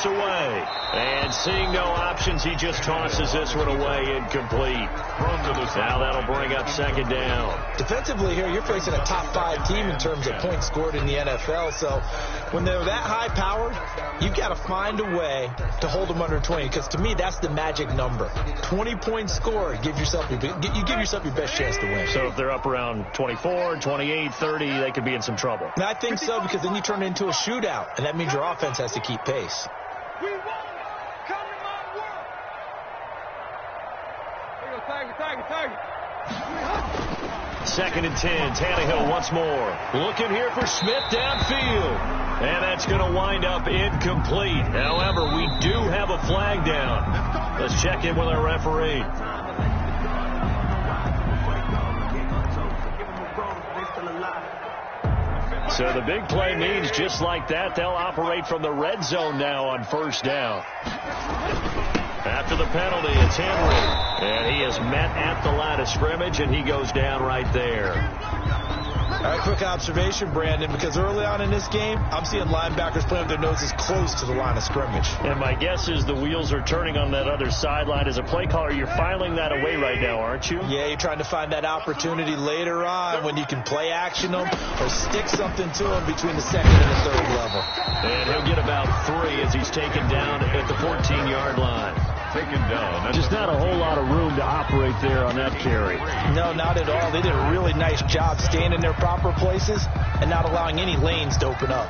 away. And seeing no options, he just tosses this one away incomplete. Now that'll bring up second down. Defensively here, you're facing a top 5 team in terms of points scored in the NFL. So when they're that high powered, you've got to find a way to hold them under 20. Because to me, that's the magic number. 20 points scored, you give yourself your best chance to win. So if they're up around 24, 28, 30, they could be in some trouble. And I think so, because then you turn it into a shootout, and that means your offense has to keep pace. Second and 10. Tannehill once more. Looking here for Smith downfield. And that's going to wind up incomplete. However, we do have a flag down. Let's check in with our referee. So the big play means just like that, they'll operate from the red zone now on first down. After the penalty, it's Henry. And he is met at the line of scrimmage, and he goes down right there. All right, quick observation, Brandon, because early on in this game, I'm seeing linebackers playing with their noses close to the line of scrimmage. And my guess is the wheels are turning on that other sideline. As a play caller, you're filing that away right now, aren't you? Yeah, you're trying to find that opportunity later on when you can play action them or stick something to them between the second and the third level. And he'll get about 3 as he's taken down at the 14-yard line. Taken down. Just not a whole lot of room to operate there on that carry. No, not at all. They did a really nice job staying in their proper places and not allowing any lanes to open up.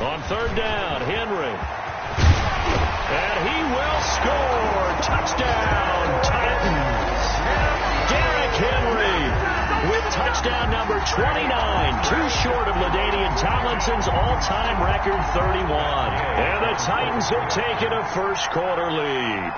On third down, Henry. And he will score. Touchdown, Titans. Derrick Henry with touchdown number 29, too short of LaDainian Tomlinson's all-time record 31. And the Titans have taken a first-quarter lead.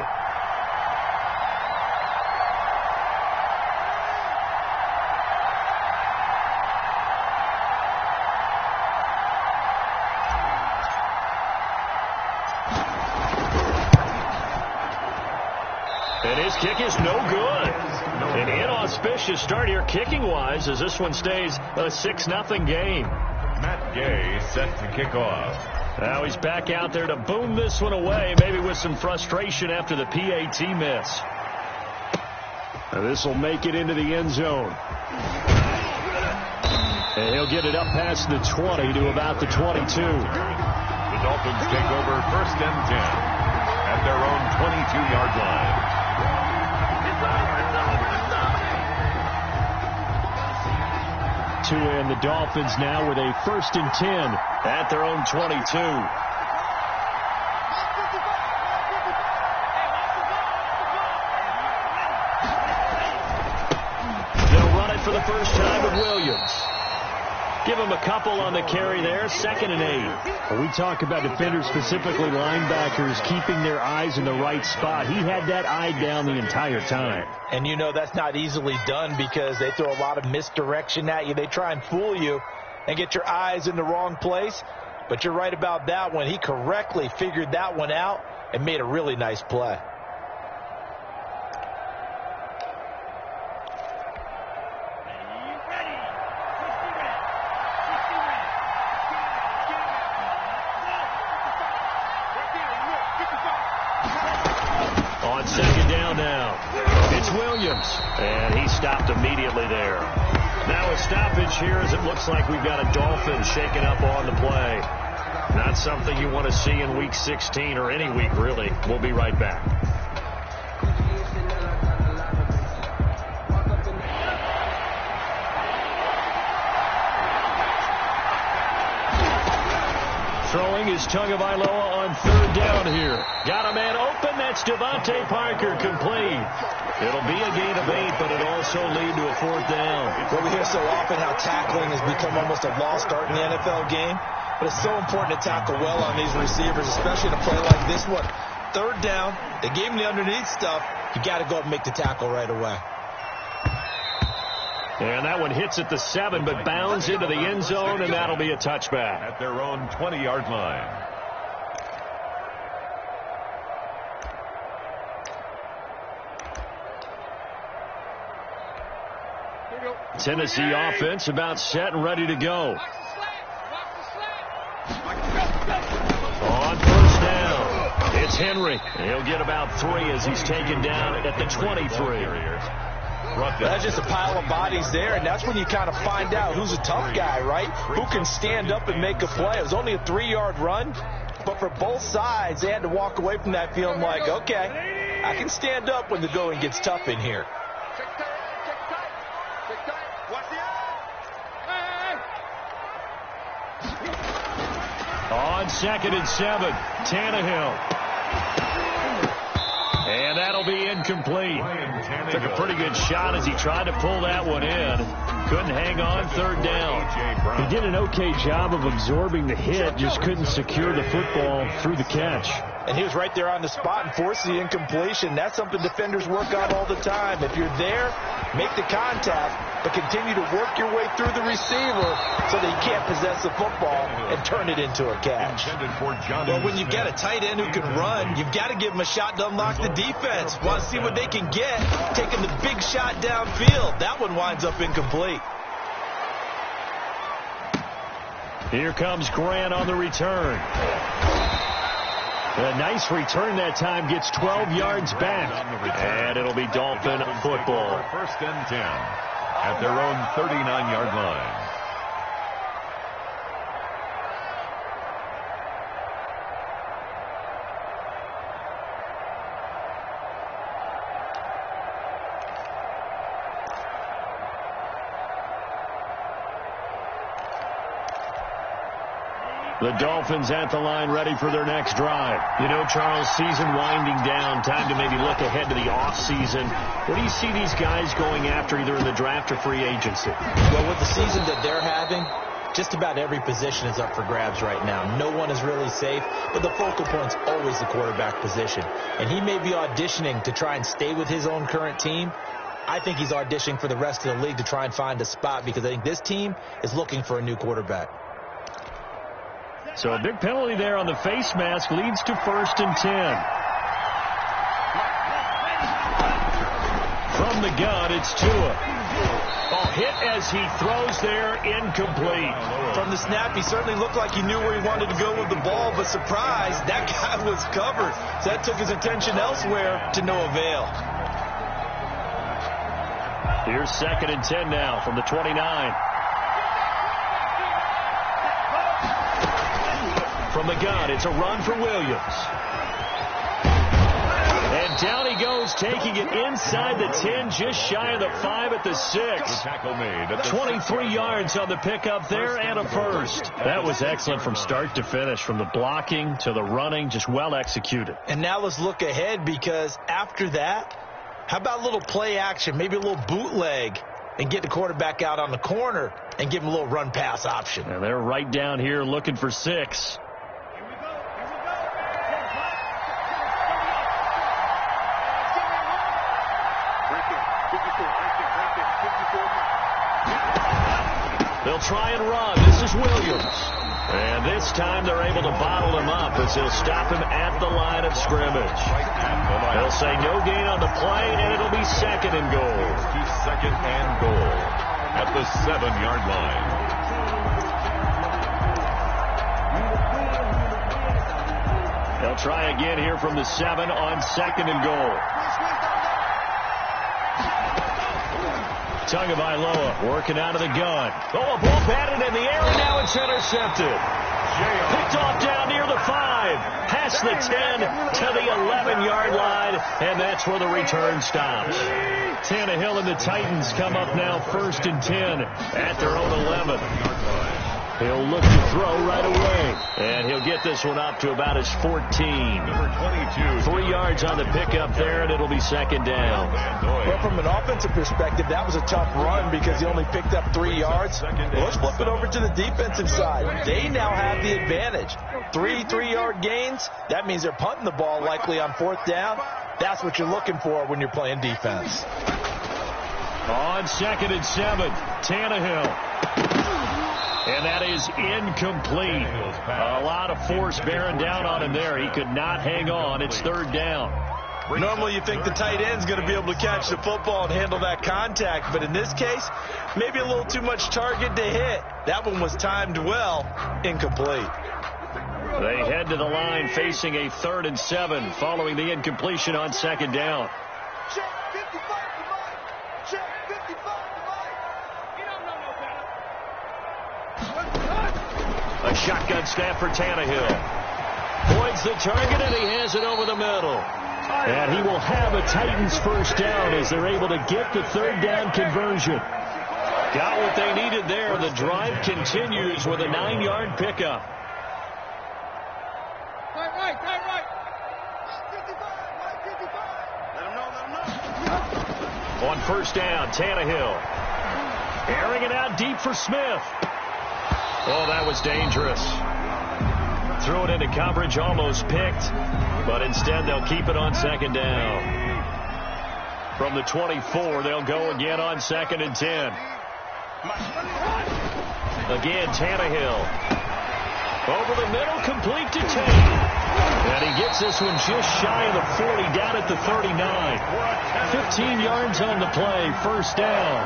And his kick is no good. An inauspicious start here kicking-wise as this one stays a 6-0 game. Matt Gay set to kick off. Now he's back out there to boom this one away, maybe with some frustration after the PAT miss. Now this will make it into the end zone. And he'll get it up past the 20 to about the 22. The Dolphins take over first and 10 at their own 22-yard line. And the Dolphins now with a first and 10 at their own 22. They'll run it for the first time with Williams. Give him a couple on the carry there, 2nd and 8. When we talk about defenders, specifically linebackers, keeping their eyes in the right spot. He had that eye down the entire time. And you know that's not easily done because they throw a lot of misdirection at you. They try and fool you and get your eyes in the wrong place. But you're right about that one. He correctly figured that one out and made a really nice play. On second down now, it's Williams, and he stopped immediately there. Now a stoppage here as it looks like we've got a Dolphin shaking up on the play. Not something you want to see in Week 16 or any week, really. We'll be right back. Throwing is Tagovailoa on third down here. Got a man open. That's Devontae Parker, complete. It'll be a gain of 8, but it'll also lead to a 4th down. Well, we hear so often how tackling has become almost a lost art in the NFL game. But it's so important to tackle well on these receivers, especially in a play like this one. Third down, they gave him the underneath stuff. You got to go up and make the tackle right away. And that one hits at the 7, but bounds into the end zone, and that'll be a touchback. At their own 20-yard line. Tennessee offense about set and ready to go. On first down, it's Henry. He'll get about 3 as he's taken down at the 23. That's just a pile of bodies there, and that's when you kind of find out who's a tough guy, right? Who can stand up and make a play. It was only a 3-yard run, but for both sides, they had to walk away from that feeling like, okay, I can stand up when the going gets tough in here. On 2nd and 7, Tannehill. And that'll be incomplete. Took a pretty good shot as he tried to pull that one in. Couldn't hang on 3rd down. He did an okay job of absorbing the hit, just couldn't secure the football through the catch. And he was right there on the spot and forced the incompletion. That's something defenders work on all the time. If you're there, make the contact, but continue to work your way through the receiver so that he can't possess the football and turn it into a catch. Well, when you've got a tight end who can run, you've got to give him a shot to unlock the defense. Want to see what they can get, taking the big shot downfield. That one winds up incomplete. Here comes Grant on the return. A nice return that time, gets 12 yards back. And it'll be Dolphin football. 1st and 10 at their own 39-yard line. The Dolphins at the line, ready for their next drive. You know, Charles, season winding down, time to maybe look ahead to the offseason. What do you see these guys going after, either in the draft or free agency? Well, with the season that they're having, just about every position is up for grabs right now. No one is really safe, but the focal point's always the quarterback position. And he may be auditioning to try and stay with his own current team. I think he's auditioning for the rest of the league to try and find a spot, because I think this team is looking for a new quarterback. So a big penalty there on the face mask, leads to 1st and 10. From the gun, it's Tua. Hit as he throws there, incomplete. From the snap, he certainly looked like he knew where he wanted to go with the ball, but surprise, that guy was covered. So that took his attention elsewhere to no avail. Here's 2nd and 10 now from the 29. From the gun, it's a run for Williams. And down he goes, taking it inside the 10, just shy of the 5 at the 6. 23 yards on the pickup there, and a first. That was excellent from start to finish, from the blocking to the running, just well executed. And now let's look ahead, because after that, how about a little play action, maybe a little bootleg, and get the quarterback out on the corner and give him a little run-pass option. And they're right down here looking for 6. They'll try and run. This is Williams. And this time they're able to bottle him up as he'll stop him at the line of scrimmage. They'll say no gain on the play, and it'll be 2nd and goal. To 2nd and goal at the 7-yard line. They'll try again here from the 7 on 2nd and goal. Tagovailoa working out of the gun. A ball batted in the air, and now it's intercepted. Picked off down near the 5, past the 10 to the 11-yard line, and that's where the return stops. Tannehill and the Titans come up now 1st and 10 at their own 11. He'll look to throw right away, and he'll get this one up to about his 14. Number 22. 3 yards on the pickup there, and it'll be 2nd down. Well, from an offensive perspective, that was a tough run because he only picked up 3 yards. Well, let's flip it over to the defensive side. They now have the advantage. 3-3-yard gains, that means they're punting the ball likely on 4th down. That's what you're looking for when you're playing defense. On 2nd and 7, Tannehill. And that is incomplete. A lot of force bearing down on him there. He could not hang on. It's 3rd down. Normally you think the tight end's going to be able to catch the football and handle that contact, but in this case, maybe a little too much target to hit. That one was timed well, incomplete. They head to the line facing a 3rd and 7 following the incompletion on 2nd down. Check 55 to Mike. Check 55 to Mike. You don't know no better. A shotgun snap for Tannehill. Points the target, and he has it over the middle. And he will have a Titans first down as they're able to get the 3rd down conversion. Got what they needed there. The drive continues with a 9-yard pickup. Right. 55. Let him know. On 1st down, Tannehill. Airing it out deep for Smith. Oh, that was dangerous. Threw it into coverage, almost picked. But instead, they'll keep it on 2nd down. From the 24, they'll go again on 2nd and 10. Again, Tannehill. Over the middle, complete to Tate. And he gets this one just shy of the 40, down at the 39. 15 yards on the play, 1st down.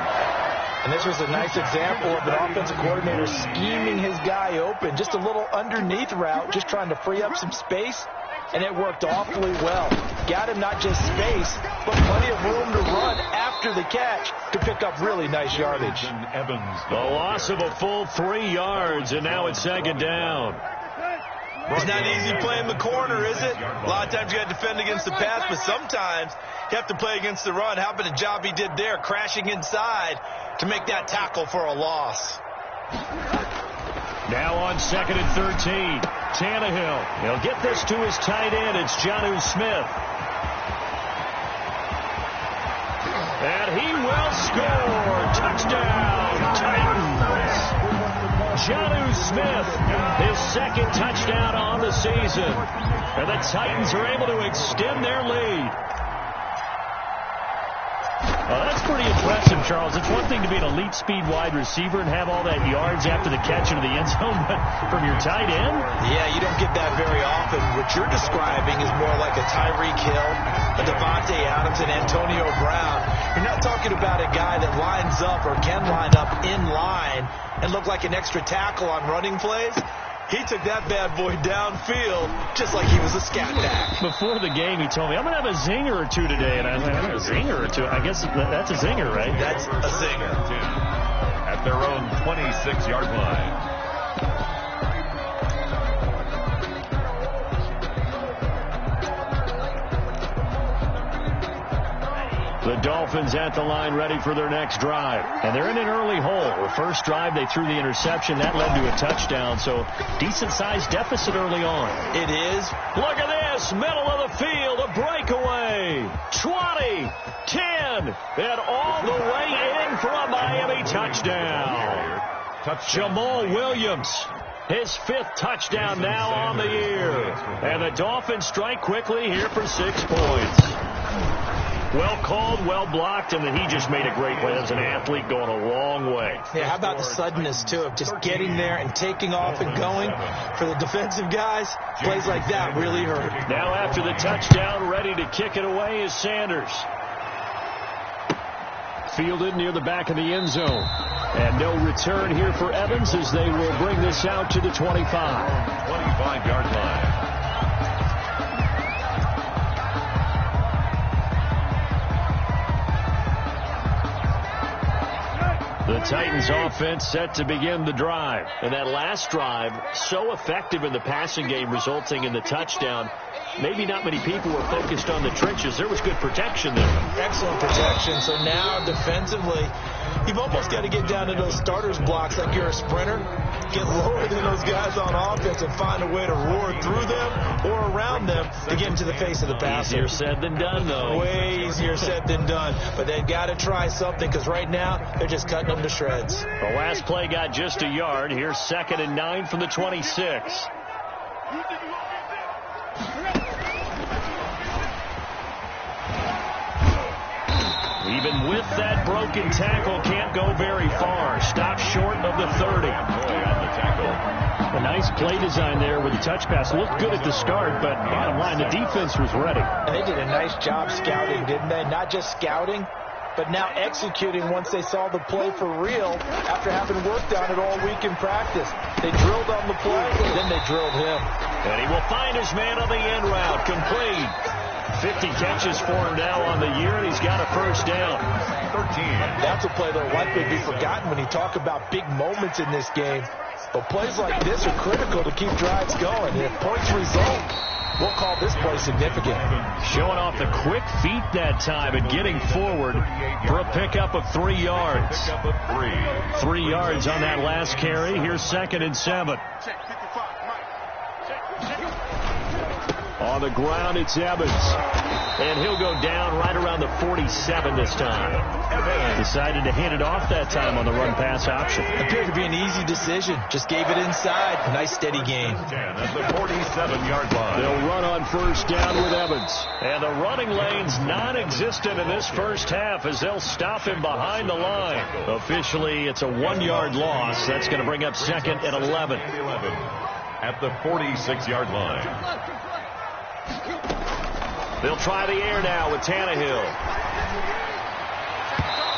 And this was a nice example of an offensive coordinator scheming his guy open. Just a little underneath route, just trying to free up some space. And it worked awfully well. Got him not just space, but plenty of room to run after the catch to pick up really nice yardage. The loss of a full 3 yards, and now it's 2nd down. It's not easy playing the corner, is it? A lot of times you got to defend against the pass, but sometimes you have to play against the run. How about the job he did there, crashing inside to make that tackle for a loss? Now on 2nd and 13, Tannehill. He'll get this to his tight end. It's Jonnu Smith. And he will score. Touchdown, Titans. Jonnu Smith, his 2nd touchdown on the season. And the Titans are able to extend their lead. That's pretty impressive, Charles. It's one thing to be an elite speed wide receiver and have all that yards after the catch into the end zone, but from your tight end? Yeah, you don't get that very often. What you're describing is more like a Tyreek Hill, a Devontae Adams, and Antonio Brown. You're not talking about a guy that lines up or can line up in line and look like an extra tackle on running plays. He took that bad boy downfield just like he was a scat back. Before the game, he told me, I'm going to have a zinger or two today. And I was like, a zinger or two? I guess that's a zinger, right? That's a zinger. At their own 26-yard line. The Dolphins at the line ready for their next drive. And they're in an early hole. The first drive, they threw the interception. That led to a touchdown. So decent-sized deficit early on. It is. Look at this. Middle of the field. A breakaway. 20, 10, and all the way in for a Miami touchdown. Jamal Williams. His 5th touchdown now on the year. And the Dolphins strike quickly here for 6 points. Well called, well blocked, and then he just made a great play. As an athlete going a long way. Yeah, how about the suddenness, too, of just getting there and taking off and going? For the defensive guys, plays like that really hurt. Now after the touchdown, ready to kick it away is Sanders. Fielded near the back of the end zone. And no return here for Evans as they will bring this out to the 25. 25-yard line. The Titans offense set to begin the drive. And that last drive, so effective in the passing game, resulting in the touchdown. Maybe not many people were focused on the trenches. There was good protection there. Excellent protection. So now defensively, you've almost got to get down to those starters blocks like you're a sprinter. Get lower than those guys on offense and find a way to roar through them or around them to get into the face of the passer. Easier said than done, though. Way easier said than done. But they've got to try something because right now they're just cutting them to shreds. The last play got just a yard. Here's 2nd and 9 from the 26. Even with that broken tackle, can't go very far. Stopped short of the 30. On the tackle. And Nice play design there with the touch pass. Looked good at the start, but bottom line, the defense was ready. They did a nice job scouting, didn't they? Not just scouting, but now executing once they saw the play for real after having worked on it all week in practice. They drilled on the play, then they drilled him. And he will find his man on the end route. Complete. 50 catches for him now on the year, and he's got a first down. 13. That's a play that will likely be forgotten when you talk about big moments in this game. But plays like this are critical to keep drives going. And if points result, we'll call this play significant. Showing off the quick feet that time and getting forward for a pickup of 3 yards. 3 yards on that last carry. Here's 2nd and 7. On the ground, it's Evans. And he'll go down right around the 47 this time. Decided to hand it off that time on the run-pass option. Appeared to be an easy decision. Just gave it inside. Nice, steady game. At the 47-yard line. They'll run on first down with Evans. And the running lane's non-existent in this first half as they'll stop him behind the line. Officially, it's a 1-yard loss. That's going to bring up 2nd and 11. At the 46-yard line. They'll try the air now with Tannehill.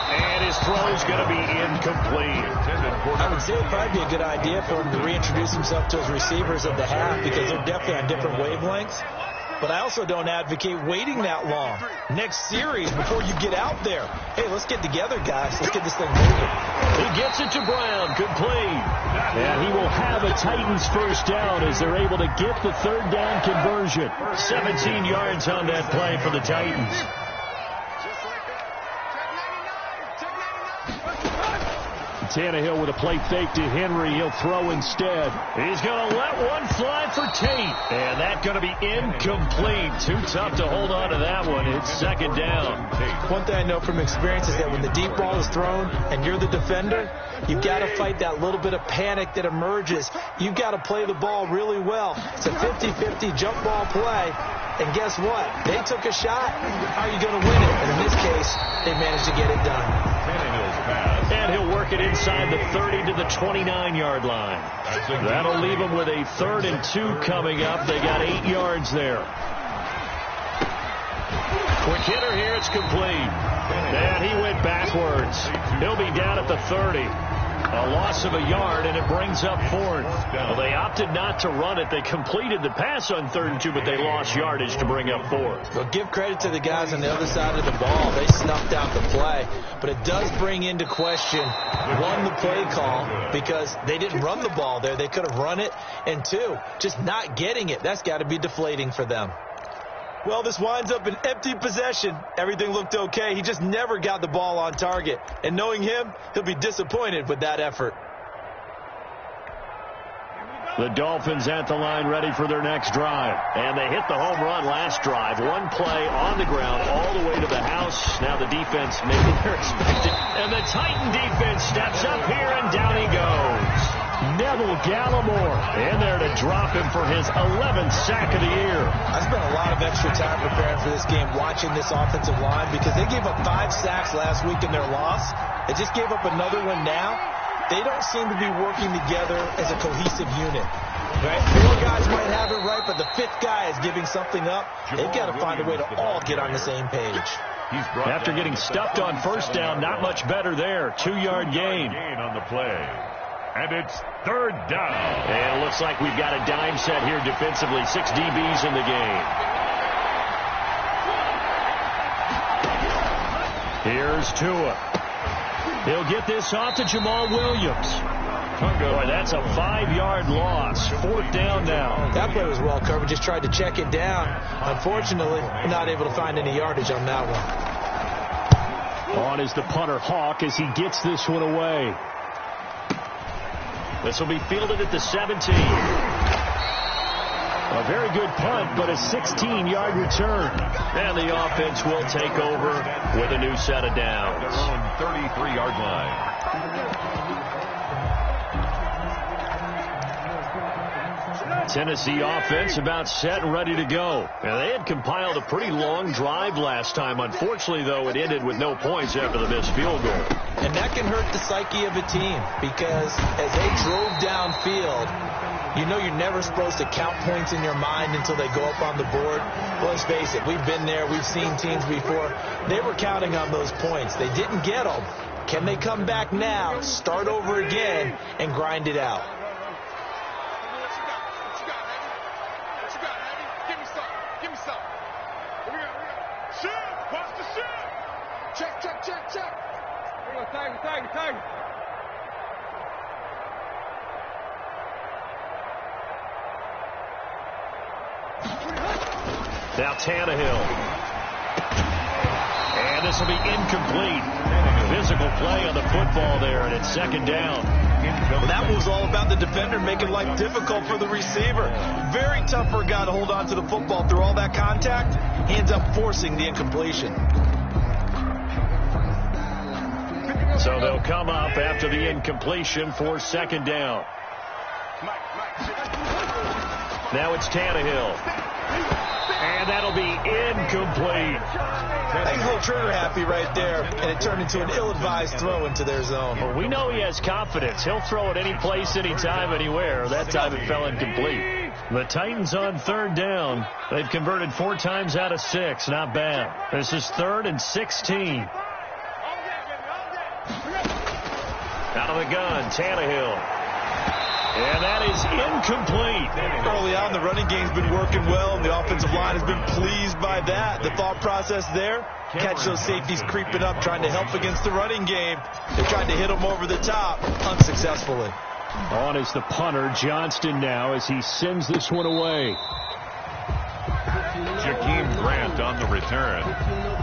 And his throw's going to be incomplete. I would say it would probably be a good idea for him to reintroduce himself to his receivers at the half because they're definitely on different wavelengths. But I also don't advocate waiting that long. Next series before you get out there. Hey, let's get together, guys. Let's get this thing moving. He gets it to Brown. Complete. And he will have a Titans first down as they're able to get the 3rd down conversion. 17 yards on that play for the Titans. Tannehill with a play fake to Henry. He'll throw instead. He's going to let one fly for Tate. And that's going to be incomplete. Too tough to hold on to that one. It's 2nd down. One thing I know from experience is that when the deep ball is thrown and you're the defender, you've got to fight that little bit of panic that emerges. You've got to play the ball really well. It's a 50-50 jump ball play. And guess what? They took a shot. How are you going to win it? And in this case, they managed to get it done. And he'll work it inside the 30 to the 29-yard line. That'll leave them with a 3rd and 2 coming up. They got 8 yards there. Quick hitter here. It's complete. And he went backwards. He'll be down at the 30. A loss of a yard, and it brings up 4th. Well, they opted not to run it. They completed the pass on 3rd and 2, but they lost yardage to bring up 4th. Well, give credit to the guys on the other side of the ball. They snuffed out the play. But it does bring into question, 1, the play call, because they didn't run the ball there. They could have run it. And 2, just not getting it. That's got to be deflating for them. Well, this winds up an empty possession. Everything looked okay. He just never got the ball on target. And knowing him, he'll be disappointed with that effort. The Dolphins at the line ready for their next drive. And they hit the home run last drive. 1 play on the ground all the way to the house. Now the defense maybe they're expected. And the Titan defense steps up here, and down he goes. Neville Gallimore in there to drop him for his 11th sack of the year. I spent a lot of extra time preparing for this game watching this offensive line because they gave up 5 sacks last week in their loss. They just gave up another one now. They don't seem to be working together as a cohesive unit. Right? 4 guys might have it right, but the 5th guy is giving something up. They've got to find a way to all get on the same page. After getting stuffed on first down, not much better there. 2-yard gain. On the play. And it's 3rd down. And it looks like we've got a dime set here defensively. 6 DBs in the game. Here's Tua. He'll get this off to Jamal Williams. Boy, that's a 5-yard loss. 4th down now. That play was well covered. Just tried to check it down. Unfortunately, not able to find any yardage on that one. On is the punter Hawk as he gets this one away. This will be fielded at the 17. A very good punt, but a 16-yard return. And the offense will take over with a new set of downs. Their own 33-yard line. Tennessee offense about set and ready to go. Now, they had compiled a pretty long drive last time. Unfortunately, though, it ended with no points after the missed field goal. And that can hurt the psyche of a team because as they drove downfield, You know you're never supposed to count points in your mind until they go up on the board. Well, let's face it, we've been there. We've seen teams before. They were counting on those points. They didn't get them. Can they come back now, start over again, and grind it out? Tiger. Now Tannehill. And this will be incomplete. Physical play on the football there, and it's second down. Well, that was all about the defender making life difficult for the receiver. Very tough for a guy to hold on to the football through all that contact. He ends up forcing the incompletion. So they'll come up after the incompletion for second down. Now it's Tannehill. And that'll be incomplete. He's a little trigger happy right there, and it turned into an ill-advised throw into their zone. Well, we know he has confidence. He'll throw it any place, anytime, anywhere. That time it fell incomplete. The Titans on third down. They've converted 4 times out of 6. Not bad. This is 3rd and 16. Out of the gun, Tannehill. And that is incomplete. Early on, the running game's been working well, and the offensive line has been pleased by that. The thought process there, catch those safeties creeping up, trying to help against the running game. They tried to hit them over the top, unsuccessfully. On is the punter, Johnston, now, as he sends this one away. Jakeem Grant on the return.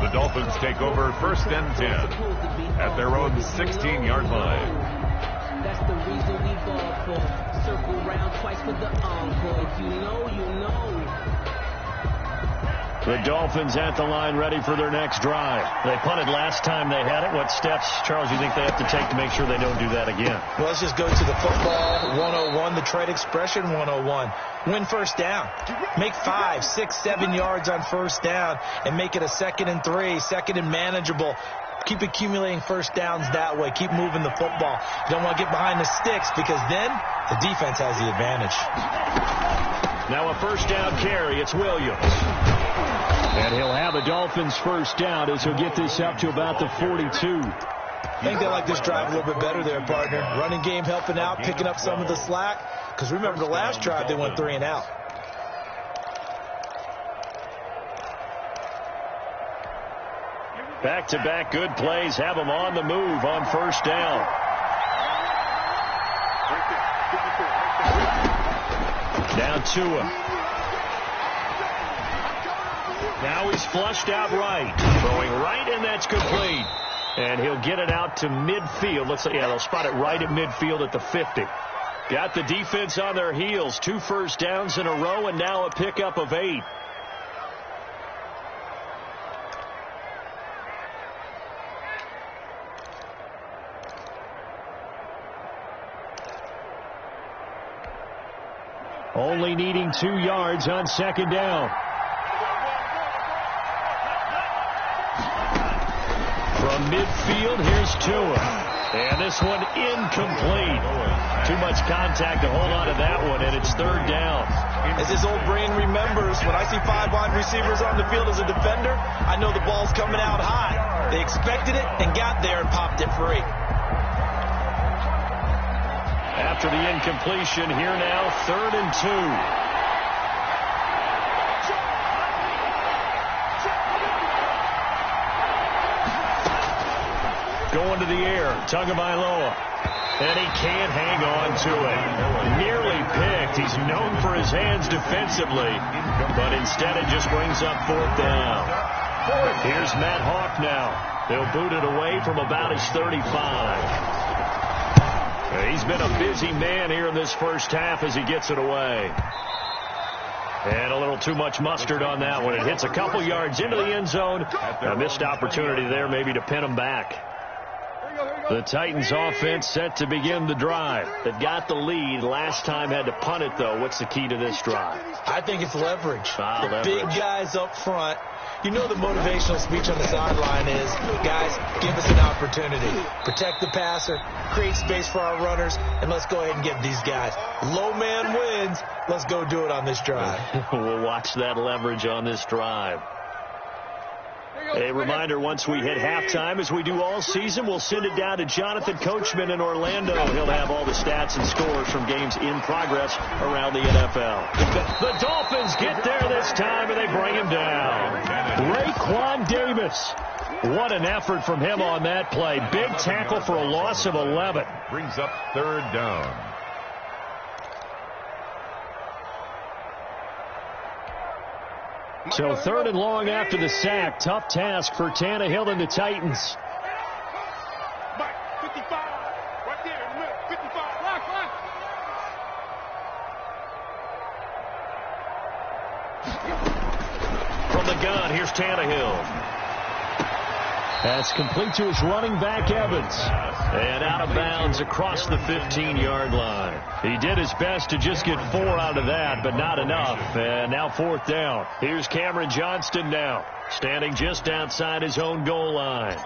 The Dolphins take over 1st and 10 at their own 16-yard line. That's the reason we ball for. Circle round twice for the encore. If you know, you know. The Dolphins at the line, ready for their next drive. They punted last time they had it. What steps, Charles, you think they have to take to make sure they don't do that again? Well, let's just go to the football 101, the trade expression 101. Win first down. Make 5, 6, 7 yards on first down and make it a 2nd and 3, 2nd and manageable. Keep accumulating first downs that way. Keep moving the football. You don't want to get behind the sticks because then the defense has the advantage. Now a first down carry. It's Williams. And he'll have a Dolphins first down as he'll get this up to about the 42. I think they like this drive a little bit better there, partner. Running game helping out, picking up some of the slack. Because remember the last drive, they went 3 and out. Back-to-back good plays have them on the move on first down. Now Tua. Now he's flushed out right. Throwing right, and that's complete. And he'll get it out to midfield. Looks like, yeah, they'll spot it right at midfield at the 50. Got the defense on their heels. 2 first downs in a row, and now a pickup of 8. Only needing 2 yards on second down. From midfield, here's Tua. And this one incomplete. Too much contact to hold on to that one, and it's 3rd down. As his old brain remembers, when I see 5 wide receivers on the field as a defender, I know the ball's coming out high. They expected it and got there and popped it free. After the incompletion, here now, 3rd and 2. Going to the air, Tagovailoa. And he can't hang on to it. Nearly picked. He's known for his hands defensively. But instead it just brings up 4th down. Here's Matt Hawk now. They'll boot it away from about his 35. He's been a busy man here in this first half as he gets it away. And a little too much mustard on that one. It hits a couple yards into the end zone. A missed opportunity there maybe to pin him back. The Titans offense set to begin the drive. They've got the lead. Last time had to punt it, though. What's the key to this drive? I think it's leverage. Leverage. Big guys up front. You know the motivational speech on the sideline is, guys, give us an opportunity. Protect the passer, create space for our runners, and let's go ahead and get these guys. Low man wins. Let's go do it on this drive. We'll watch that leverage on this drive. A reminder, once we hit halftime, as we do all season, we'll send it down to Jonathan Coachman in Orlando. He'll have all the stats and scores from games in progress around the NFL. The Dolphins get there this time, and they bring him down. Raekwon Davis. What an effort from him on that play. Big tackle for a loss of 11. Brings up third down. So third and long after the sack. Tough task for Tannehill and the Titans. Mike, 55. Right there in the middle. 55. Lock. From the gun, here's Tannehill. That's complete to his running back, Evans. And out of bounds across the 15-yard line. He did his best to just get 4 out of that, but not enough. And now fourth down. Here's Cameron Johnston now, standing just outside his own goal line.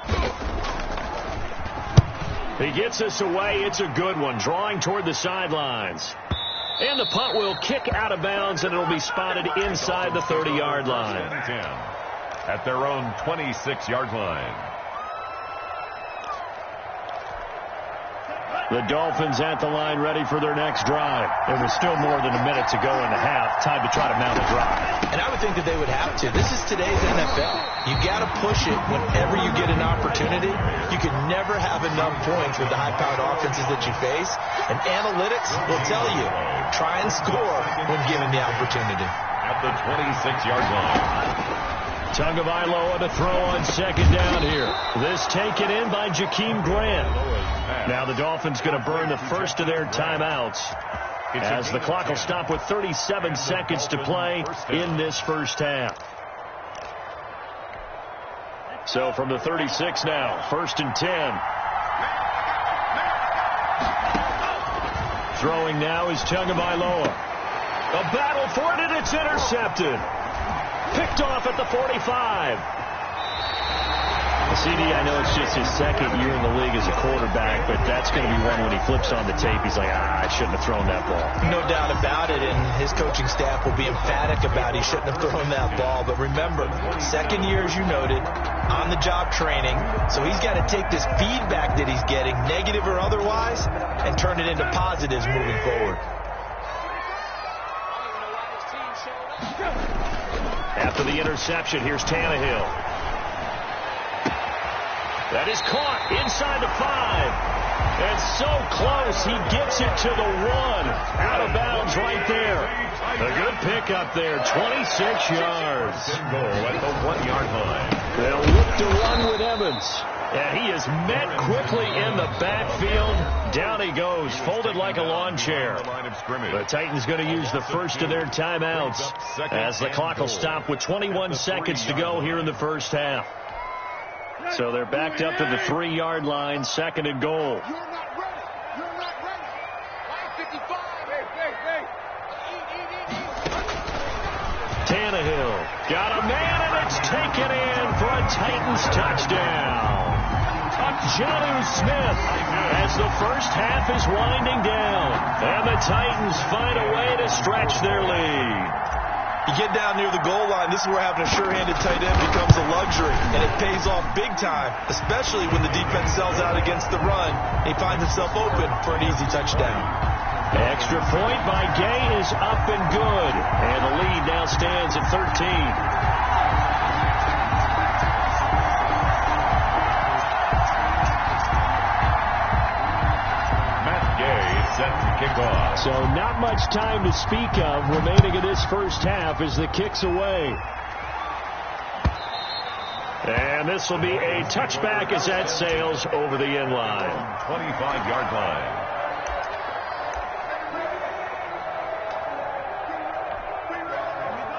He gets us away. It's a good one, drawing toward the sidelines. And the punt will kick out of bounds, and it'll be spotted inside the 30-yard line. 10 at their own 26-yard line. The Dolphins at the line, ready for their next drive. There was still more than a minute to go in the half. Time to try to mount a drive. And I would think that they would have to. This is today's NFL. You got to push it whenever you get an opportunity. You can never have enough points with the high-powered offenses that you face. And analytics will tell you, try and score when given the opportunity. At the 26-yard line. Tagovailoa to throw on second down here. This taken in by Jakeem Grant. Now the Dolphins going to burn the first of their timeouts as the clock will stop with 37 seconds to play in this first half. So from the 36 now, 1st and 10. Throwing now is Tagovailoa. A battle for it, and it's intercepted. Picked off at the 45. CD, I know it's just his second year in the league as a quarterback, but that's going to be one when he flips on the tape. He's like, I shouldn't have thrown that ball. No doubt about it, and his coaching staff will be emphatic about he shouldn't have thrown that ball. But remember, second year, as you noted, on-the-job training, so he's got to take this feedback that he's getting, negative or otherwise, and turn it into positives moving forward. After the interception, here's Tannehill. That is caught inside the 5. And so close, he gets it to the 1. Out of bounds right there. A good pickup there, 26 yards. Goal at the 1-yard line. They'll look to run with Evans. And he is met quickly in the backfield. Down he goes, folded like a lawn chair. The Titans going to use the first of their timeouts as the clock will stop with 21 seconds to go here in the first half. So they're backed up to the 3-yard line, 2nd and goal. You're not ready. You're not ready. Line 55. Tannehill got a man, and it's taken in for a Titans touchdown. Jonnu Smith as the first half is winding down. And the Titans find a way to stretch their lead. You get down near the goal line, this is where having a sure-handed tight end becomes a luxury, and it pays off big time, especially when the defense sells out against the run. He finds himself open for an easy touchdown. Extra point by Gay is up and good, and the lead now stands at 13. Set to kick off. So not much time to speak of remaining in this first half as the kick's away. And this will be a touchback as that sails over the end line. 25-yard line.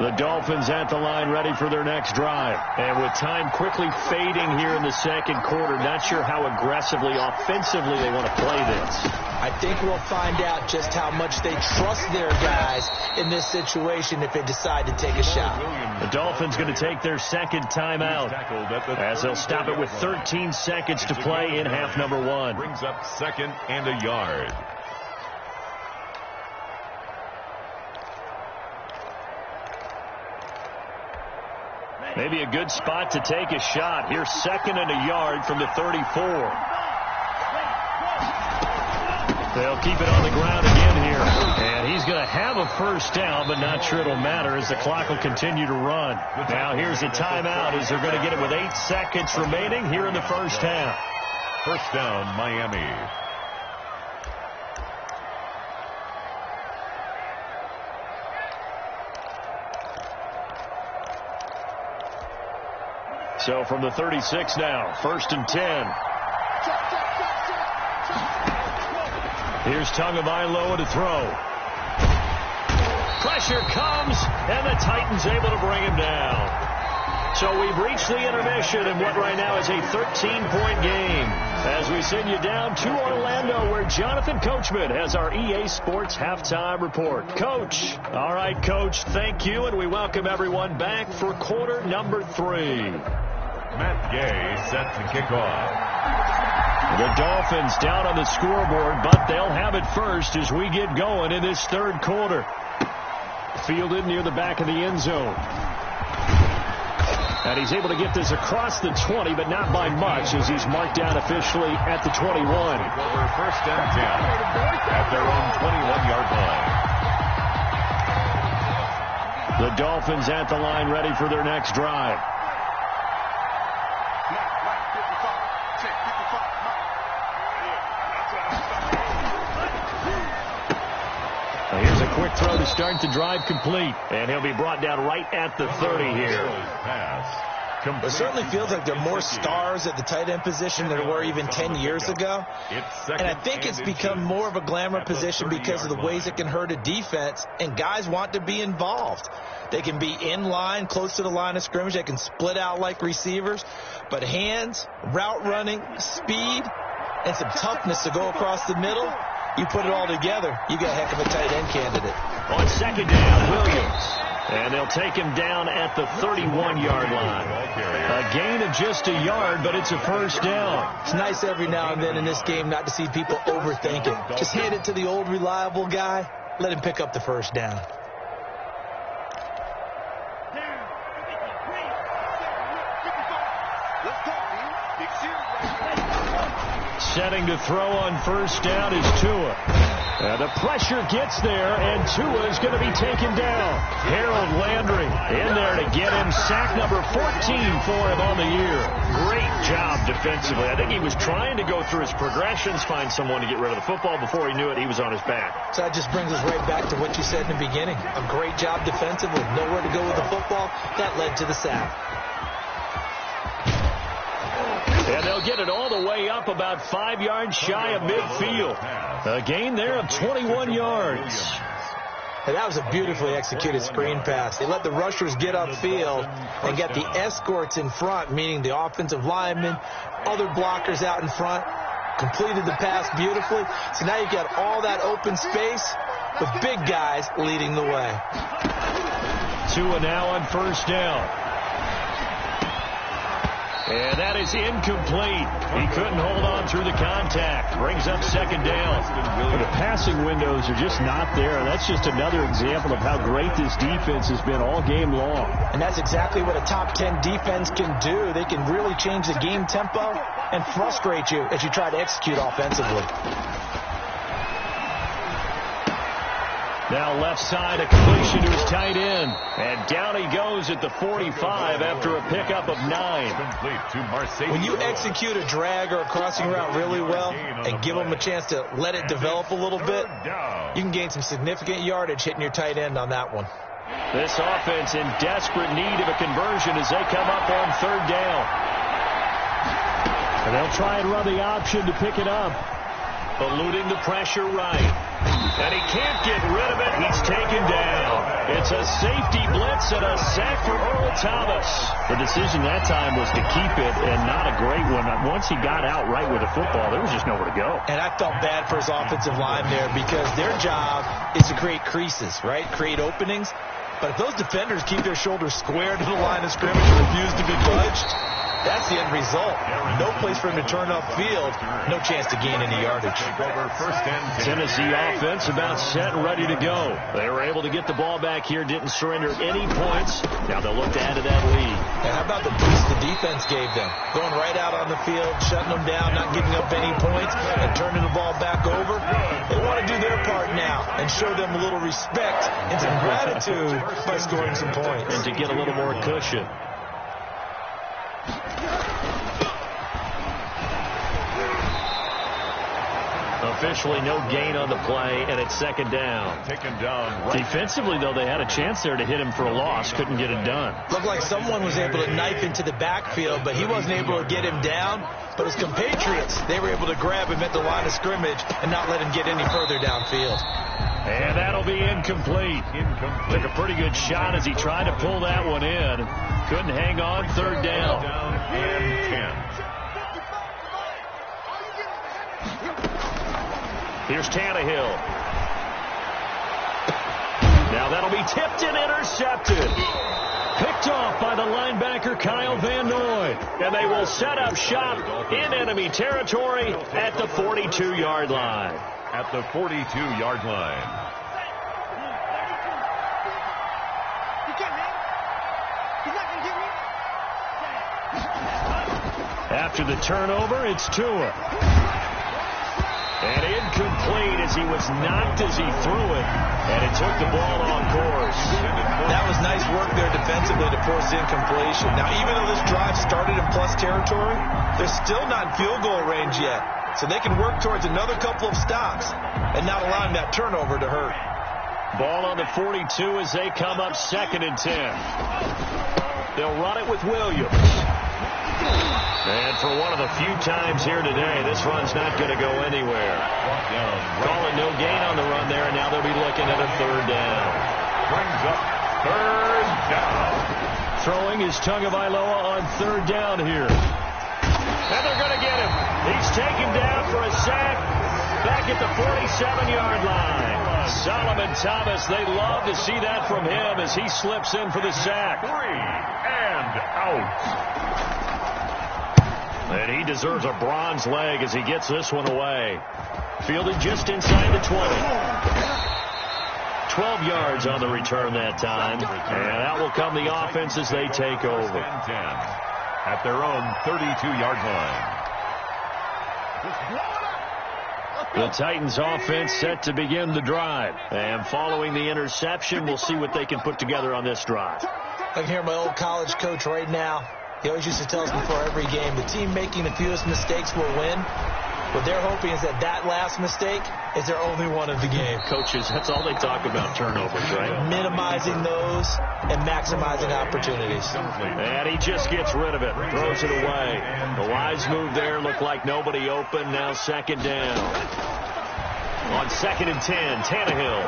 The Dolphins at the line ready for their next drive. And with time quickly fading here in the second quarter, not sure how aggressively, offensively they want to play this. I think we'll find out just how much they trust their guys in this situation if they decide to take a shot. The Dolphins going to take their second timeout as they'll stop it with 13 seconds to play in half number 1. Brings up 2nd and a yard. Maybe a good spot to take a shot. Here's 2nd and a yard from the 34. They'll keep it on the ground again here. And he's going to have a first down, but not sure it'll matter as the clock will continue to run. Now here's a timeout as they're going to get it with 8 seconds remaining here in the first half. First down, Miami. So from the 36 now, 1st and 10. Here's Tagovailoa to throw. Pressure comes, and the Titans able to bring him down. So we've reached the intermission in what right now is a 13-point game as we send you down to Orlando where Jonathan Coachman has our EA Sports Halftime Report. Coach. All right, Coach, thank you, and we welcome everyone back for quarter number 3. Matt Gay set to kick off. The Dolphins down on the scoreboard, but they'll have it first as we get going in this third quarter. Fielded near the back of the end zone. And he's able to get this across the 20, but not by much as he's marked down officially at the 21. Over 1st and 10 at their own 21-yard line. The Dolphins at the line ready for their next drive. Here's a quick throw to start the drive complete. And he'll be brought down right at the 30 here. It certainly feels like there are more stars at the tight end position than there were even 10 years ago. And I think it's become more of a glamour position because of the ways it can hurt a defense. And guys want to be involved. They can be in line, close to the line of scrimmage. They can split out like receivers. But hands, route running, speed, and some toughness to go across the middle. You put it all together, you got a heck of a tight end candidate. On 2nd down, Williams. And they'll take him down at the 31-yard line. A gain of just a yard, but it's a first down. It's nice every now and then in this game not to see people overthink it. Just hand it to the old reliable guy. Let him pick up the first down. Setting to throw on first down is Tua. The pressure gets there, and Tua is going to be taken down. Harold Landry in there to get him sack number 14 for him on the year. Great job defensively. I think he was trying to go through his progressions, find someone to get rid of the football. Before he knew it, he was on his back. So that just brings us right back to what you said in the beginning. A great job defensively. Nowhere to go with the football. That led to the sack. And they'll get it all the way up about 5 yards shy of midfield. A gain there of 21 yards. And that was a beautifully executed screen pass. They let the rushers get upfield and get the escorts in front, meaning the offensive linemen, other blockers out in front, completed the pass beautifully. So now you've got all that open space with big guys leading the way. Tua now on first down. And that is incomplete. He couldn't hold on through the contact. Brings up 2nd down. The passing windows are just not there. That's just another example of how great this defense has been all game long. And that's exactly what a top 10 defense can do. They can really change the game tempo and frustrate you as you try to execute offensively. Now left side, a completion to his tight end. And down he goes at the 45 after a pickup of 9. When you execute a drag or a crossing route really well and give them a chance to let it develop a little bit, you can gain some significant yardage hitting your tight end on that one. This offense in desperate need of a conversion as they come up on 3rd down. And they'll try and run the option to pick it up. Eluding the pressure right. And he can't get rid of it. He's taken down. It's a safety blitz and a sack for Earl Thomas. The decision that time was to keep it, and not a great one. Once he got out right with the football, there was just nowhere to go. And I felt bad for his offensive line there because their job is to create creases, right? Create openings. But if those defenders keep their shoulders square to the line of scrimmage and refuse to be budged, that's the end result. No place for him to turn upfield. No chance to gain any yardage. Tennessee offense about set and ready to go. They were able to get the ball back here, didn't surrender any points. Now they'll look to add to that lead. And how about the boost the defense gave them? Going right out on the field, shutting them down, not giving up any points, and turning the ball back over. They want to do their part now and show them a little respect and some gratitude by scoring some points. And to get a little more cushion. Officially no gain on the play, and it's second down. Taken down. Right. Defensively, though, they had a chance there to hit him for a loss. Couldn't get it done. Looked like someone was able to knife into the backfield, but he wasn't able to get him down. But his compatriots, they were able to grab him at the line of scrimmage and not let him get any further downfield. And that'll be incomplete. Took a pretty good shot as he tried to pull that one in. Couldn't hang on. Third down. And 10. Here's Tannehill. Now that'll be tipped and intercepted. Picked off by the linebacker Kyle Van Noy. And they will set up shop in enemy territory at the 42-yard line. At the 42-yard line. After the turnover, it's Tua. And incomplete as he was knocked as he threw it. And it took the ball off course. That was nice work there defensively to force incompletion. Now, even though this drive started in plus territory, they're still not in field goal range yet. So they can work towards another couple of stops and not allowing that turnover to hurt. Ball on the 42 as they come up 2nd and 10. They'll run it with Williams. And for one of the few times here today, this run's not going to go anywhere. Calling no gain on the run there, and now they'll be looking at a third down. Brings up third down. Throwing is Tagovailoa on third down here. And they're going to get him. He's taken down for a sack back at the 47-yard line. Solomon Thomas, they love to see that from him as he slips in for the sack. 3 and out. And he deserves a bronze leg as he gets this one away. Fielded just inside the 20. 12 yards on the return that time. And out will come the offense as they take over. 10 at their own 32-yard line. The Titans offense set to begin the drive. And following the interception, we'll see what they can put together on this drive. I can hear my old college coach right now. He always used to tell us before every game, the team making the fewest mistakes will win. What they're hoping is that that last mistake is their only one of the game. Coaches, that's all they talk about, turnovers, right? Minimizing those and maximizing opportunities. And he just gets rid of it, throws it away. The wise move there, looked like nobody open, now second down. On 2nd and 10, Tannehill.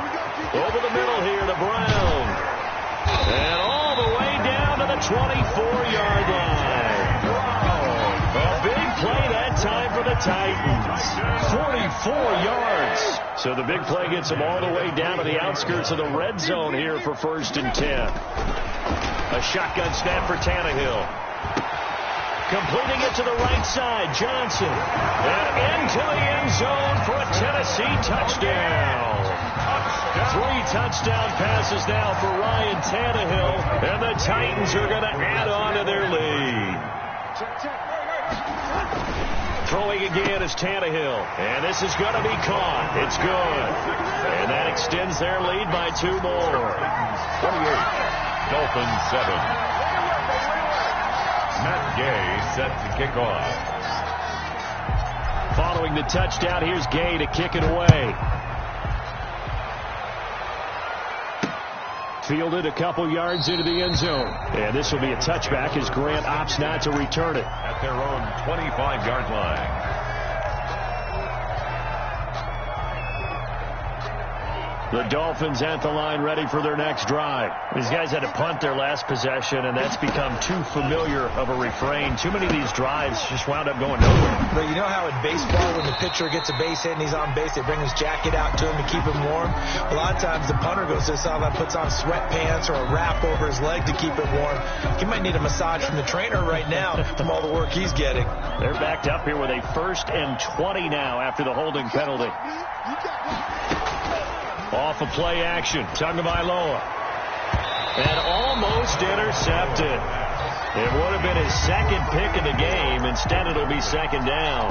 Over the middle here to Brown. And all the way down to the 24-yard line. A big play that time for the Titans. 44 yards. So the big play gets them all the way down to the outskirts of the red zone here for 1st and 10. A shotgun snap for Tannehill. Completing it to the right side, Johnson. And into the end zone for a Tennessee touchdown. 3 touchdown passes now for Ryan Tannehill. And the Titans are going to add on to their lead. Throwing again is Tannehill. And this is going to be caught. It's good. And that extends their lead by 2 more. 28, Dolphins 7. Matt Gay set to kick off. Following the touchdown, here's Gay to kick it away. Fielded a couple yards into the end zone. And this will be a touchback as Grant opts not to return it. At their own 25-yard line. The Dolphins at the line ready for their next drive. These guys had to punt their last possession, and that's become too familiar of a refrain. Too many of these drives just wound up going nowhere. But you know how in baseball, when the pitcher gets a base hit and he's on base, they bring his jacket out to him to keep him warm? A lot of times the punter goes to the sideline, puts on sweatpants or a wrap over his leg to keep it warm. He might need a massage from the trainer right now from all the work he's getting. They're backed up here with a 1st and 20 now after the holding penalty. Off of play action, Tagovailoa. And almost intercepted. It would have been his second pick of the game. Instead, it'll be 2nd down.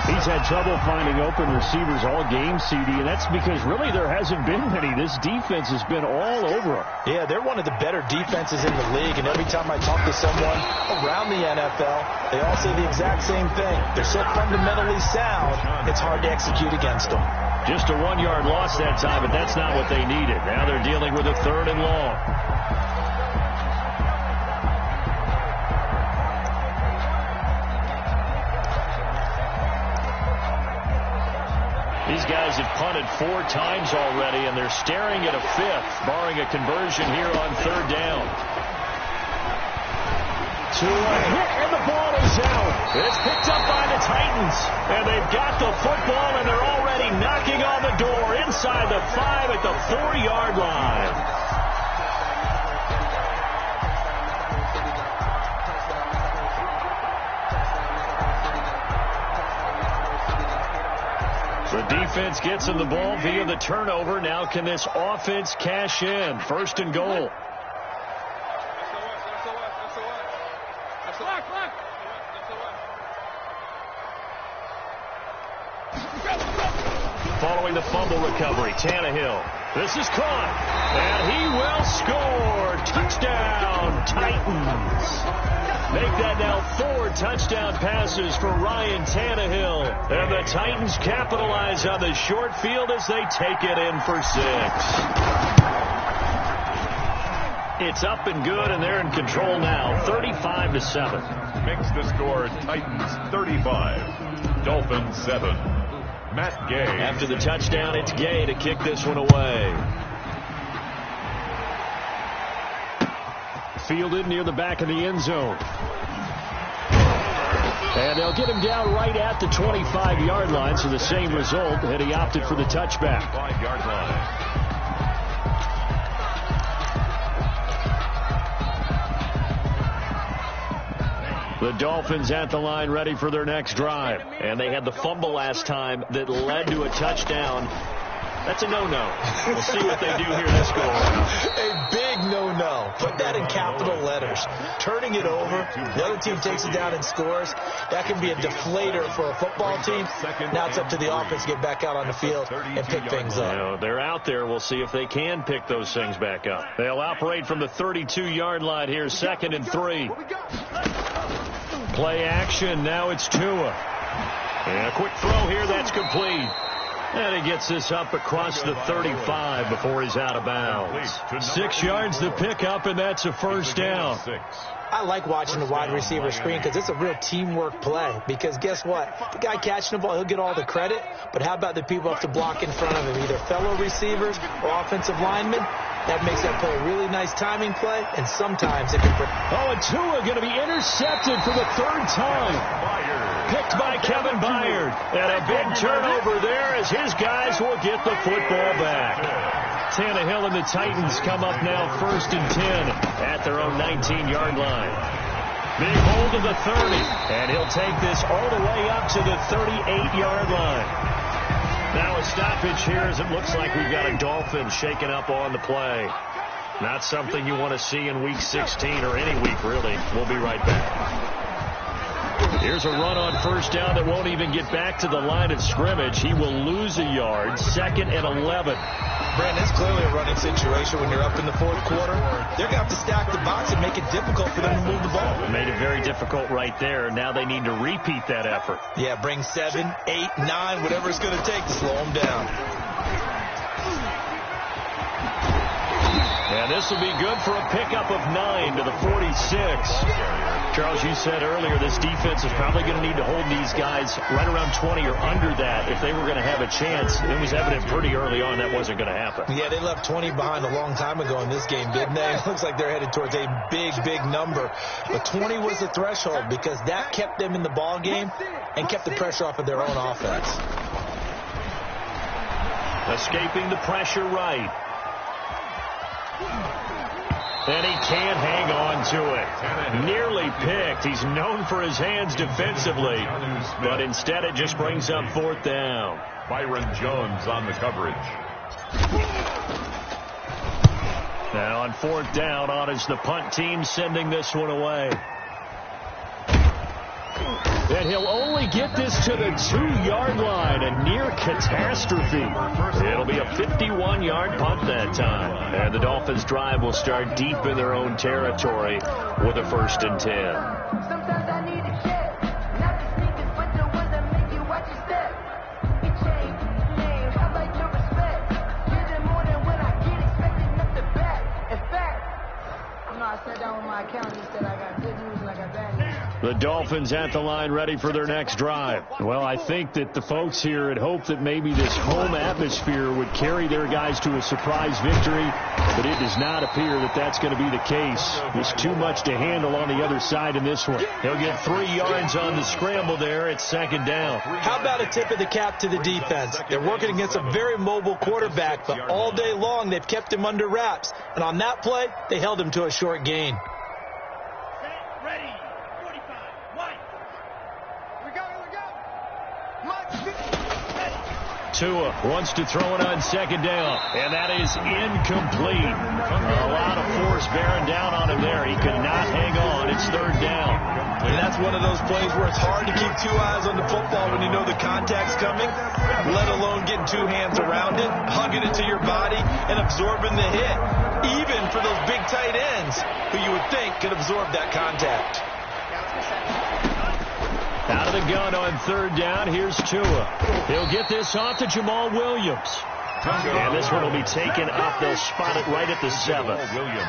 He's had trouble finding open receivers all game, CD, and that's because really there hasn't been many. This defense has been all over him. Yeah, they're one of the better defenses in the league, and every time I talk to someone around the NFL, they all say the exact same thing. They're so fundamentally sound, it's hard to execute against them. Just a 1-yard loss that time, but that's not what they needed. Now they're dealing with a 3rd and long. These guys have punted 4 times already, and they're staring at a 5th, barring a conversion here on 3rd down. To a hit, and the ball is out. It's picked up by the Titans, and they've got the football, and they're already knocking on the door inside the 5 at the 4-yard line. The defense gets him the ball via the turnover. Now can this offense cash in? 1st and goal. Following the fumble recovery, Tannehill. This is caught, and he will score. Touchdown, Titans. Make that now 4 touchdown passes for Ryan Tannehill. And the Titans capitalize on the short field as they take it in for 6. It's up and good, and they're in control now, 35-7. Makes the score Titans 35, Dolphins 7. Matt Gay. After the touchdown, it's Gay to kick this one away. Fielded near the back of the end zone. And they'll get him down right at the 25-yard line, so the same result, and he opted for the touchback. 5-yard line. The Dolphins at the line ready for their next drive. And they had the fumble last time that led to a touchdown. That's a no-no. We'll see what they do here this go around. A big no-no. Put that in capital letters. Turning it over, the other team takes it down and scores. That can be a deflator for a football team. Now it's up to the offense to get back out on the field and pick things up. You know, they're out there. We'll see if they can pick those things back up. They'll operate from the 32-yard line here, 2nd and 3. Play action. Now it's Tua. And a quick throw here. That's complete. And he gets this up across the 35 before he's out of bounds. 6 yards to pick up, and that's a 1st down. I like watching the wide receiver screen because it's a real teamwork play. Because guess what? The guy catching the ball, he'll get all the credit. But how about the people have to block in front of him, either fellow receivers or offensive linemen? That makes that play a really nice timing play, and sometimes it can... Oh, and Tua going to be intercepted for the 3rd time. Picked by Kevin Byard. And a big turnover there as his guys will get the football back. Tannehill and the Titans come up now 1st and 10 at their own 19-yard line. Big hold of the 30, and he'll take this all the way up to the 38-yard line. Now a stoppage here as it looks like we've got a Dolphin shaken up on the play. Not something you want to see in Week 16 or any week, really. We'll be right back. Here's a run on 1st down that won't even get back to the line of scrimmage. He will lose a yard, 2nd and 11. Brandon, it's clearly a running situation when you're up in the 4th quarter. They're going to have to stack the box and make it difficult for them to move the ball. Made it very difficult right there. Now they need to repeat that effort. Yeah, bring 7, 8, 9, whatever it's going to take to slow them down. And this will be good for a pickup of 9 to the 46. Charles, you said earlier this defense is probably going to need to hold these guys right around 20 or under that if they were going to have a chance. It was evident pretty early on that wasn't going to happen. Yeah, they left 20 behind a long time ago in this game, didn't they? It looks like they're headed towards a big, big number. But 20 was the threshold because that kept them in the ball game and kept the pressure off of their own offense. Escaping the pressure right. And he can't hang on to it. Nearly picked. He's known for his hands defensively, but instead it just brings up fourth down. Byron Jones on the coverage. Now on fourth down, on is the punt team sending this one away. And he'll only get this to the 2-yard line, a near catastrophe. It'll be a 51-yard punt that time. And the Dolphins' drive will start deep in their own territory with a 1st and 10. Sometimes I need a check. Not the sneakers, but the ones that make you watch your step. It changed, name, I like your respect. Getting more than what I get, expecting nothing back. In fact, I sat down with my accountant and said I got good news and I got bad news. The Dolphins at the line ready for their next drive. Well, I think that the folks here had hoped that maybe this home atmosphere would carry their guys to a surprise victory, but it does not appear that that's going to be the case. There's too much to handle on the other side in this one. He'll get 3 yards on the scramble there. It's 2nd down. How about a tip of the cap to the defense? They're working against a very mobile quarterback, but all day long they've kept him under wraps. And on that play, they held him to a short gain. Ready. 45. White. Here we go. Tua wants to throw it on 2nd down, and that is incomplete. A lot of force bearing down on him there. He could not hang on. It's 3rd down. And that's one of those plays where it's hard to keep 2 eyes on the football when you know the contact's coming, let alone getting 2 hands around it, hugging it to your body, and absorbing the hit, even for those big tight ends who you would think could absorb that contact. Out of the gun on 3rd down, here's Tua. He'll get this off to Jamal Williams. And this one will be taken up. They'll spot it right at the 7.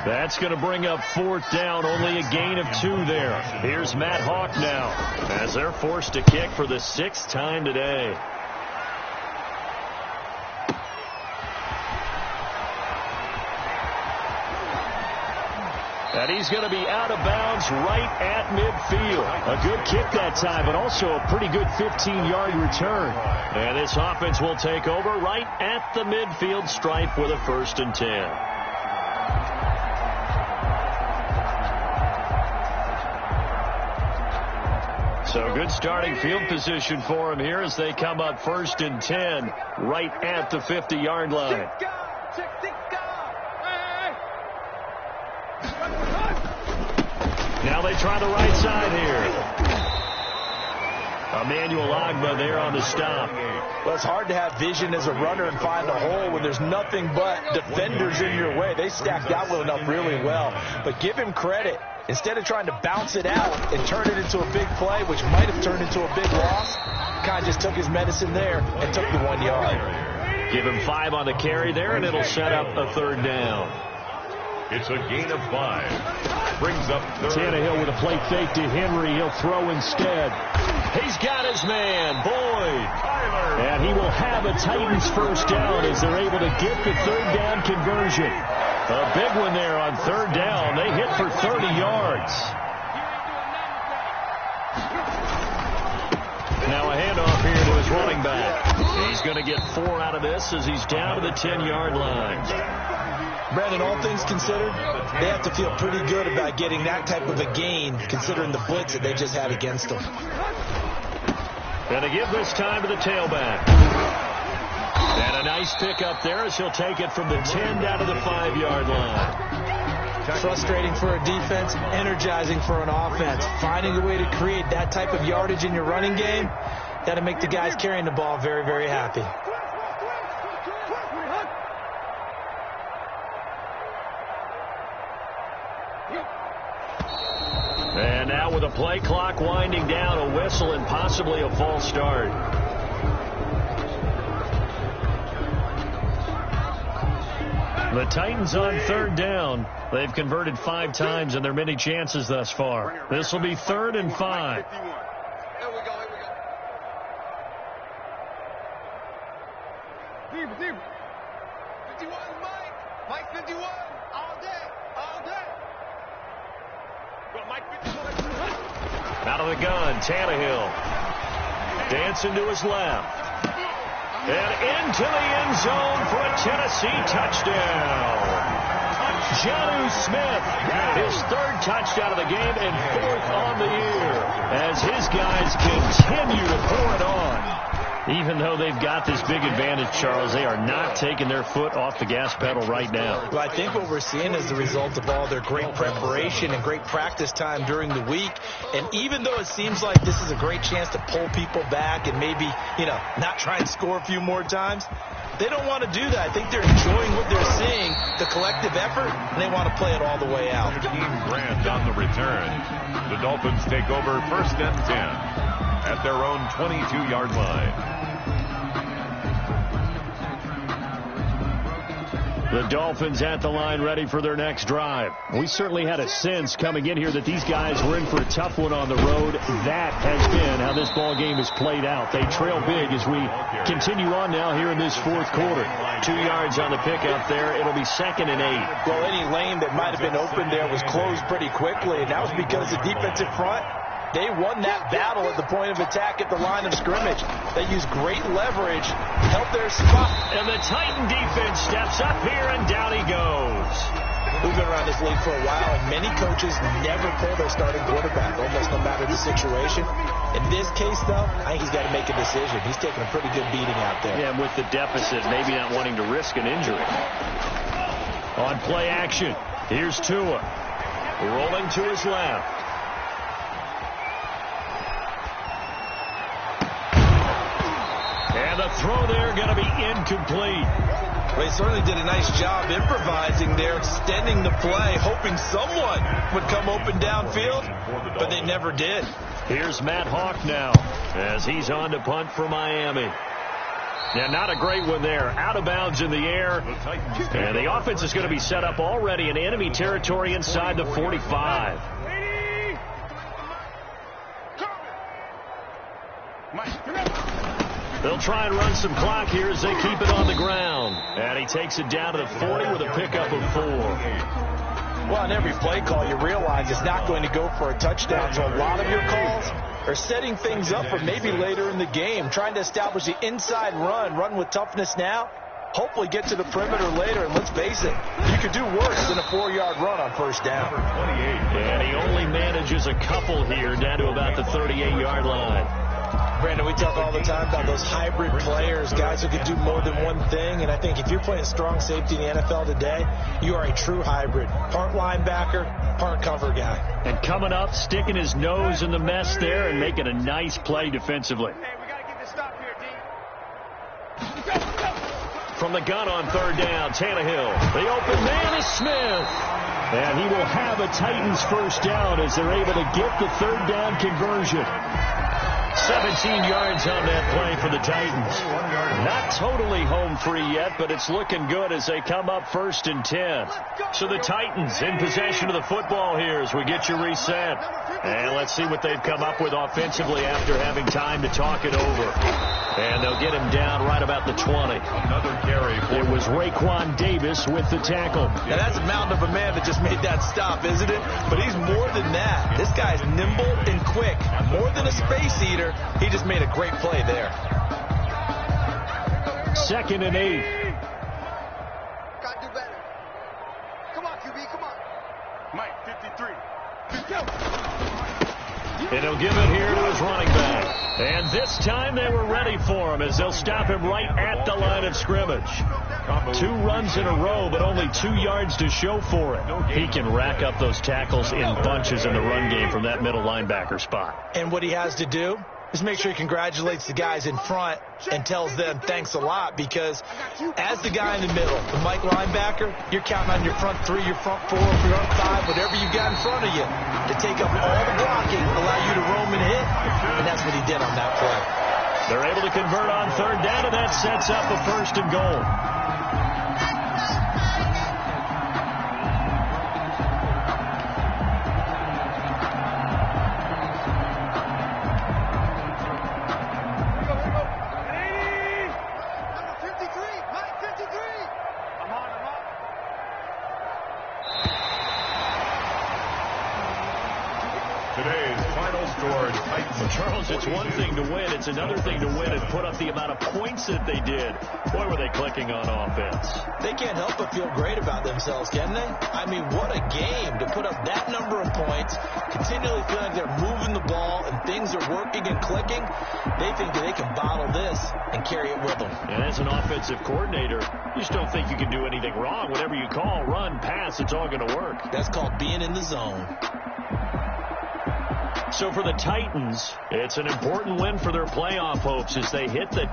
That's going to bring up 4th down. Only a gain of 2 there. Here's Matt Hawk now as they're forced to kick for the 6th time today. And he's going to be out of bounds right at midfield. A good kick that time, but also a pretty good 15-yard return. And this offense will take over right at the midfield stripe with a 1st and 10. So good starting field position for him here as they come up 1st and 10 right at the 50-yard line. Now they try the right side here. Emmanuel Ogbah there on the stop. Well, it's hard to have vision as a runner and find a hole when there's nothing but defenders in your way. They stacked that one up really well. But give him credit. Instead of trying to bounce it out and turn it into a big play, which might have turned into a big loss, kind of just took his medicine there and took the 1 yard. Give him 5 on the carry there, and it'll set up a 3rd down. It's a gain of 5. Brings up 3rd. Tannehill with a play fake to Henry. He'll throw instead. He's got his man, Boyd. And he will have a Titans 1st down as they're able to get the 3rd down conversion. A big one there on 3rd down. They hit for 30 yards. Now a handoff here to his running back. He's going to get 4 out of this as he's down to the 10-yard line. Brandon, all things considered, they have to feel pretty good about getting that type of a gain considering the blitz that they just had against them. And to give this time to the tailback. And a nice pick up there as he'll take it from the 10 down to the 5-yard line. Frustrating for a defense, energizing for an offense. Finding a way to create that type of yardage in your running game, that'll make the guys carrying the ball very, very happy. And now with a play clock winding down, a whistle and possibly a false start. The Titans on third down. They've converted 5 times in their many chances thus far. This will be 3rd and 5. Here we go. Deep. 51, Mike 51. All day. Go, Mike 51. Out of the gun, Tannehill. Dancing to his left. And into the end zone for a Tennessee touchdown. Jonnu Smith, his 3rd touchdown of the game and 4th on the year as his guys continue to pour it on. Even though they've got this big advantage, Charles, they are not taking their foot off the gas pedal right now. Well, I think what we're seeing is the result of all their great preparation and great practice time during the week. And even though it seems like this is a great chance to pull people back and maybe, not try and score a few more times, they don't want to do that. I think they're enjoying what they're seeing, the collective effort, and they want to play it all the way out. Grand on the return. The Dolphins take over 1st and 10 at their own 22-yard line. The Dolphins at the line ready for their next drive. We certainly had a sense coming in here that these guys were in for a tough one on the road. That has been how this ball game is played out. They trail big as we continue on now here in this 4th quarter. 2 yards on the pickup there. It'll be 2nd and 8. Well, any lane that might have been open there was closed pretty quickly, and that was because the defensive front, they won that battle at the point of attack at the line of scrimmage. They used great leverage, help their spot. And the Titan defense steps up here, and down he goes. We've been around this league for a while, and many coaches never pull their starting quarterback, almost no matter the situation. In this case, though, I think he's got to make a decision. He's taking a pretty good beating out there. Yeah, with the deficit, maybe not wanting to risk an injury. On play action, here's Tua. Rolling to his left. And the throw there going to be incomplete. Well, he certainly did a nice job improvising there, extending the play, hoping someone would come open downfield, but they never did. Here's Matt Hawk now as he's on to punt for Miami. Yeah, not a great one there. Out of bounds in the air. And the offense is going to be set up already in enemy territory inside the 45. They'll try and run some clock here as they keep it on the ground. And he takes it down to the 40 with a pickup of 4. Well, on every play call, you realize it's not going to go for a touchdown. So a lot of your calls are setting things up for maybe later in the game, trying to establish the inside run with toughness now, hopefully get to the perimeter later. And let's face it, you could do worse than a 4-yard run on 1st down. And he only manages a couple here down to about the 38-yard line. Brandon, we talk all the time about those hybrid players, guys who can do more than one thing. And I think if you're playing strong safety in the NFL today, you are a true hybrid. Part linebacker, part cover guy. And coming up, sticking his nose in the mess there and making a nice play defensively. Hey, we got to get this stop here, D. From the gun on 3rd down, Tannehill. The open man is Smith. And he will have a Titans 1st down as they're able to get the 3rd down conversion. 17 yards on that play for the Titans. Not totally home free yet, but it's looking good as they come up 1st and 10. So the Titans in possession of the football here as we get you reset. And let's see what they've come up with offensively after having time to talk it over. And they'll get him down right about the 20. Another carry. It was Raekwon Davis with the tackle. Now that's a mountain of a man that just made that stop, isn't it? But he's more than that. This guy's nimble and quick. More than a space eater. He just made a great play there. 2nd and 8. Got to do better. Come on, QB, come on. Mike, 53. And he'll give it here to his running back. And this time they were ready for him as they'll stop him right at the line of scrimmage. 2 runs in a row, but only 2 yards to show for it. He can rack up those tackles in bunches in the run game from that middle linebacker spot. And what he has to do is make sure he congratulates the guys in front and tells them thanks a lot, because as the guy in the middle, the Mike linebacker, you're counting on your front 3, your front 4, your front 5, whatever you got in front of you to take up all the blocking, allow you to roam and hit, and that's what he did on that play. They're able to convert on 3rd down, and that sets up a 1st and goal. scored. Titans. Charles, it's one thing to win. It's another thing to win and put up the amount of points that they did. Boy, were they clicking on offense. They can't help but feel great about themselves, can they? I mean, what a game to put up that number of points, continually feel like they're moving the ball and things are working and clicking. They think that they can bottle this and carry it with them. And as an offensive coordinator, you just don't think you can do anything wrong. Whatever you call, run, pass, it's all going to work. That's called being in the zone. So for the Titans, it's an important win for their playoff hopes as they hit the